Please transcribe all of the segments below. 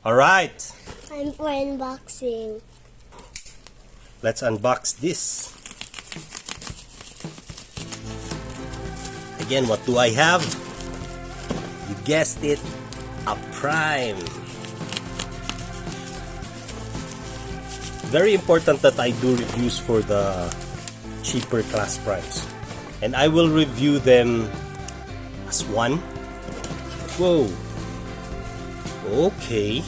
Alright, I'm for unboxing. let's unbox this. Again, what do I have? You guessed it, a Prime. Very important that I do reviews for the cheaper class Primes. And I will review them as one. Whoa. Okay.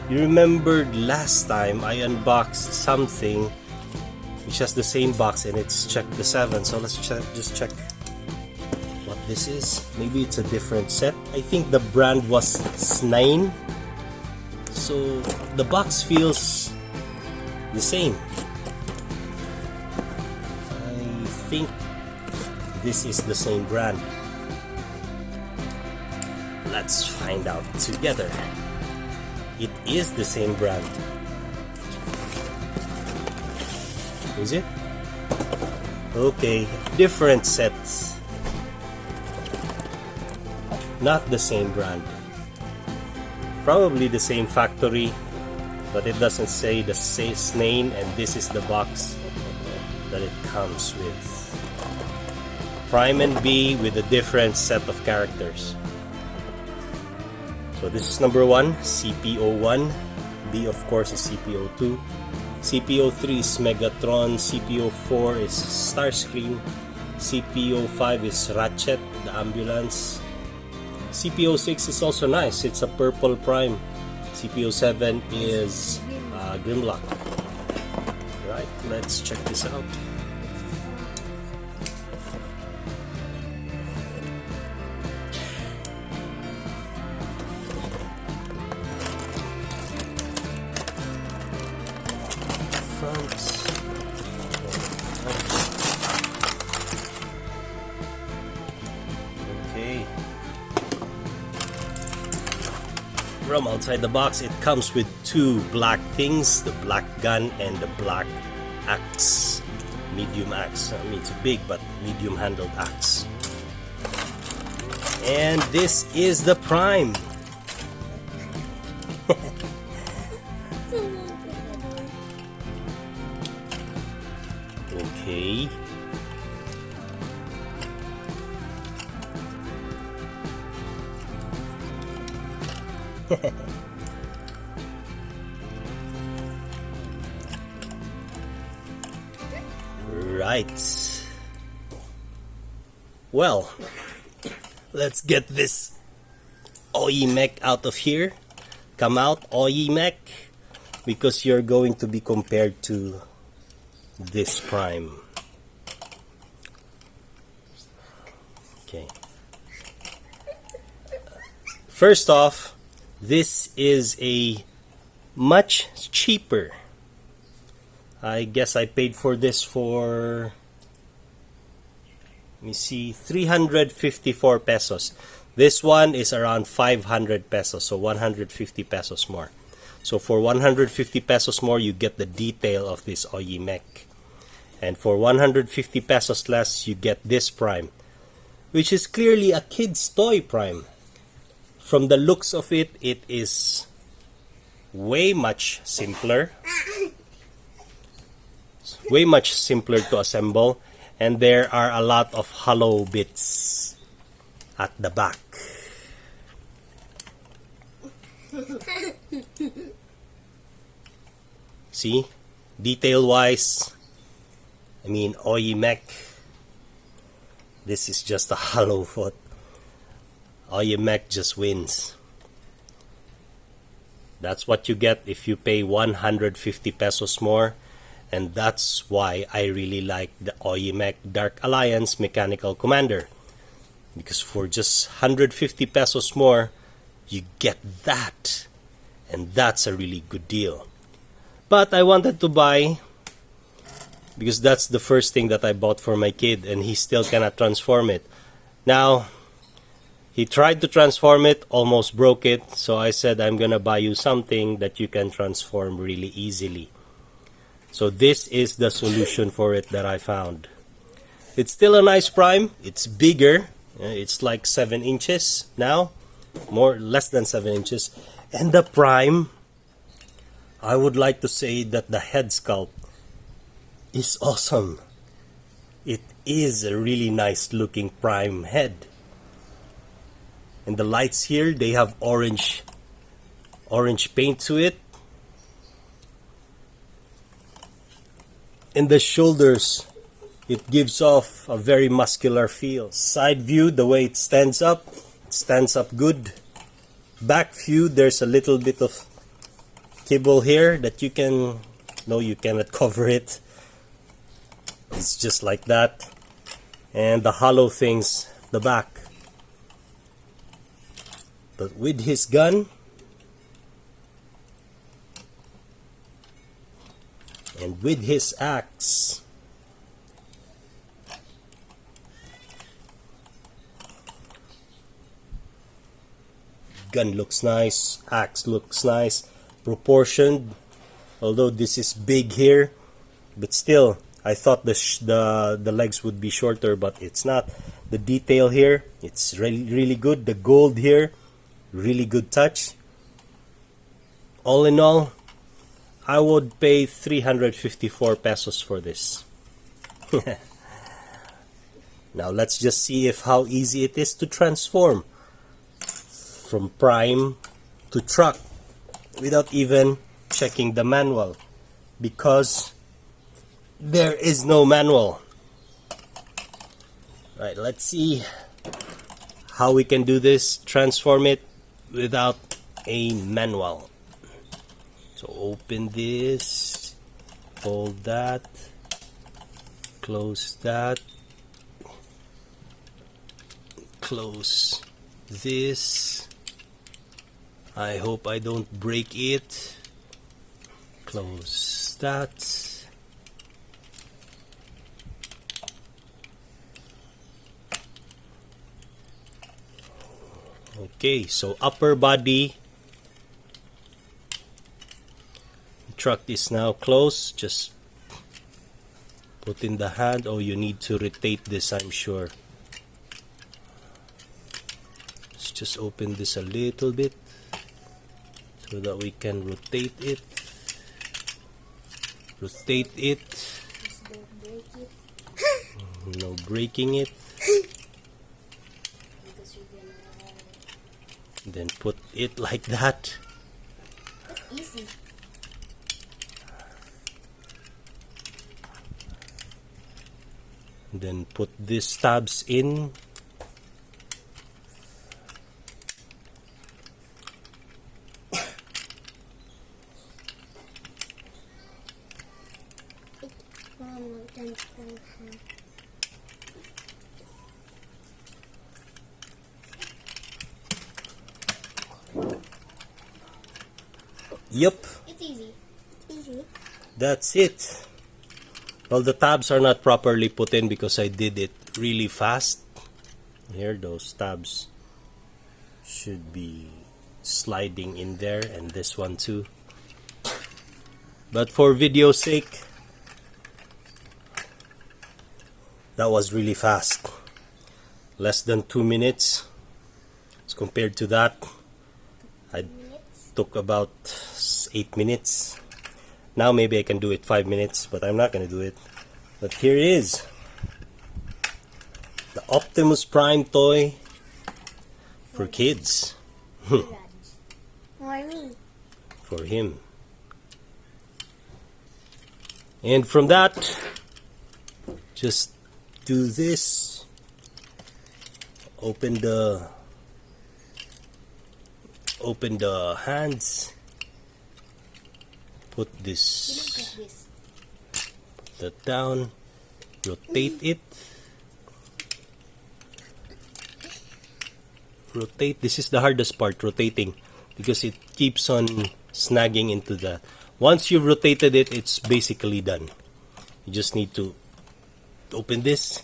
You remembered last time I unboxed something which has the same box and it's check the 7. So let's just check what this is. Maybe it's a different set. I think the brand was Snine. So the box feels the same. I think this is the same brand. Let's find out together. It is the same brand. Is it? Okay, different sets. Not the same brand. Probably the same factory, but it doesn't say the name, and this is the box that it comes with. Prime and B with a different set of characters. So this is number 1, CPO1. B of course is CPO2. CPO3 is Megatron. CPO4 is Starscream. CPO5 is Ratchet, the ambulance. CPO6 is also nice. It's a purple Prime. CPO7 is Grimlock. Right, let's check this out. Okay. From outside the box, it comes with 2 black things, the black gun and the black axe, medium axe. I mean, it's big but medium handled axe. And this is the Prime. Okay. Right. Well, let's get this Oyi-Mech out of here. Come out, Oyi-Mech, because you're going to be compared to this Prime. Okay. First off, this is a much cheaper. I guess I paid for this for, let me see, 354 pesos. This one is around 500 pesos, so 150 pesos more. So for 150 pesos more, you get the detail of this Oyi-Mech. And for 150 pesos less, you get this Prime, which is clearly a kid's toy Prime. From the looks of it, it is way much simpler. Way much simpler to assemble. And there are a lot of hollow bits at the back. See? Detail-wise, I mean, Oyi-Mech, this is just a hollow foot. Oyi-Mech just wins. That's what you get if you pay 150 pesos more. And that's why I really like the Oyi-Mech Dark Alliance Mechanical Commander. Because for just 150 pesos more, you get that. And that's a really good deal. But I wanted to buy, because that's the first thing that I bought for my kid, and he still cannot transform it. Now, he tried to transform it, almost broke it, so I said, I'm gonna buy you something that you can transform really easily. So this is the solution for it that I found. It's still a nice Prime. It's bigger. It's like 7 inches now, less than 7 inches. And the Prime I would like to say that the head sculpt is awesome. It is a really nice looking Prime head. And the lights here, they have orange paint to it. And the shoulders, it gives off a very muscular feel. Side view, the way it stands up good. Back view, there's a little bit of kibble here that you cannot cover it. It's just like that. And the hollow things, the back. But with his gun and with his axe, gun looks nice, axe looks nice, proportioned. Although this is big here, but still, I thought the legs would be shorter, but it's not. The detail here, it's really good. The gold here, really good touch. All in all, I would pay 354 pesos for this. Now let's just see how easy it is to transform from Prime to truck without even checking the manual, because there is no manual. Right, let's see how we can do this, transform it without a manual. So open this, fold that, close that, close this. I hope I don't break it. Close that. Okay, so upper body truck is now closed. Just put in the hand. Oh, you need to rotate this, I'm sure. Let's just open this a little bit so that we can rotate it. Rotate it. No breaking it. Then put it like that. That's easy. Then put these tabs in. Yep. It's easy. Easy. That's it. Well, the tabs are not properly put in because I did it really fast. Here, those tabs should be sliding in there, and this one too. But for video's sake, that was really fast. Less than 2 minutes. As compared to that, I took about 8 minutes. Now maybe I can do it 5 minutes, but I'm not going to do it. But here it is. The Optimus Prime toy for kids. For me. For him. And from that, just do this. Open the hands. Put this. Put that down. Rotate it. Rotate. This is the hardest part, rotating, because it keeps on snagging into the. Once you've rotated it, it's basically done. You just need to open this,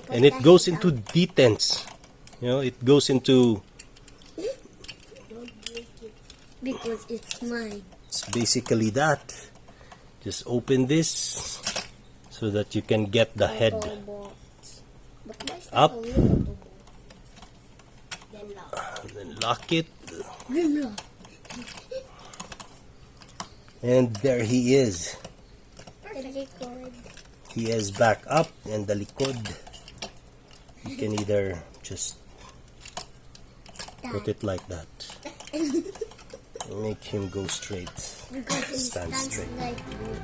and it goes into detents. You know, it goes into. Because it's mine. It's basically that. Just open this so that you can get the head up. Then lock. Then lock it. And there he is. Likod. He is back up, and the likod. You can either just put it like that. Make him go straight. Because he Stand stands straight. like you are.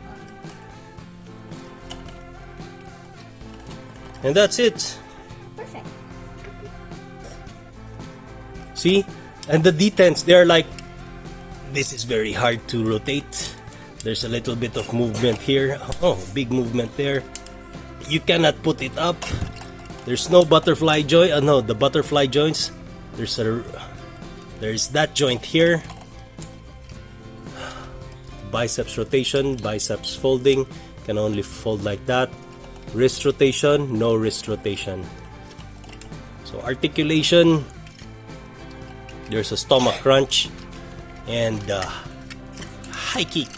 And that's it. Perfect. See? And the detents, they're like, this is very hard to rotate. There's a little bit of movement here. Oh, big movement there. You cannot put it up. There's no butterfly joint. No, the butterfly joints. There's that joint here. Biceps rotation, biceps folding. Can only fold like that. Wrist rotation, no wrist rotation. So articulation. There's a stomach crunch and high kick.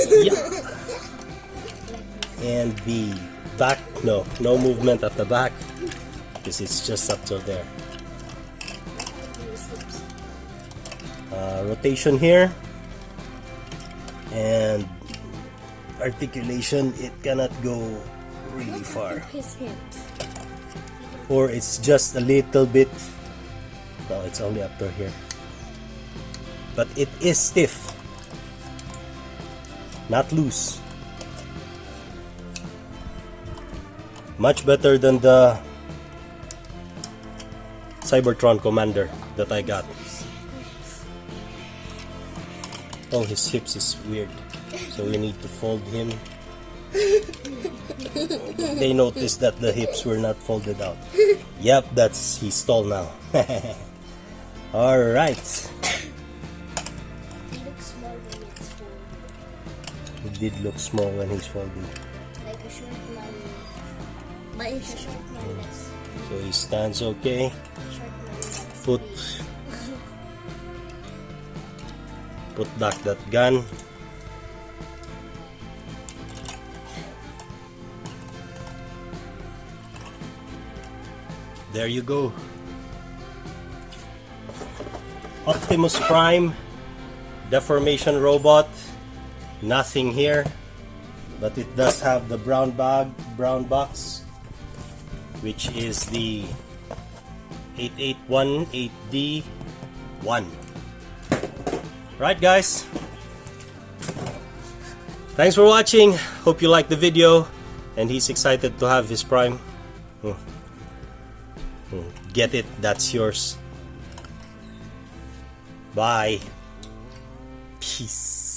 Yeah. And the back, no movement at the back because it's just up to there. Rotation here and articulation. It cannot go really far, His hips. or it's just a little bit. No, it's only up to here. But it is stiff, not loose. Much better than the Cybertron Commander that I got. Oh, his hips is weird. So we need to fold him. They noticed that the hips were not folded out. Yep, he's tall now. Alright. He looks small when it's folded. He did look small when he's folded. Like a short man. But it's a short man that's So he stands okay. short man that's Put back that gun. There you go. Optimus Prime deformation robot. Nothing here, but it does have the brown box, which is the 8818D1. Right, guys? Thanks for watching. Hope you liked the video, and he's excited to have his Prime. Get it, that's yours. Bye. Peace.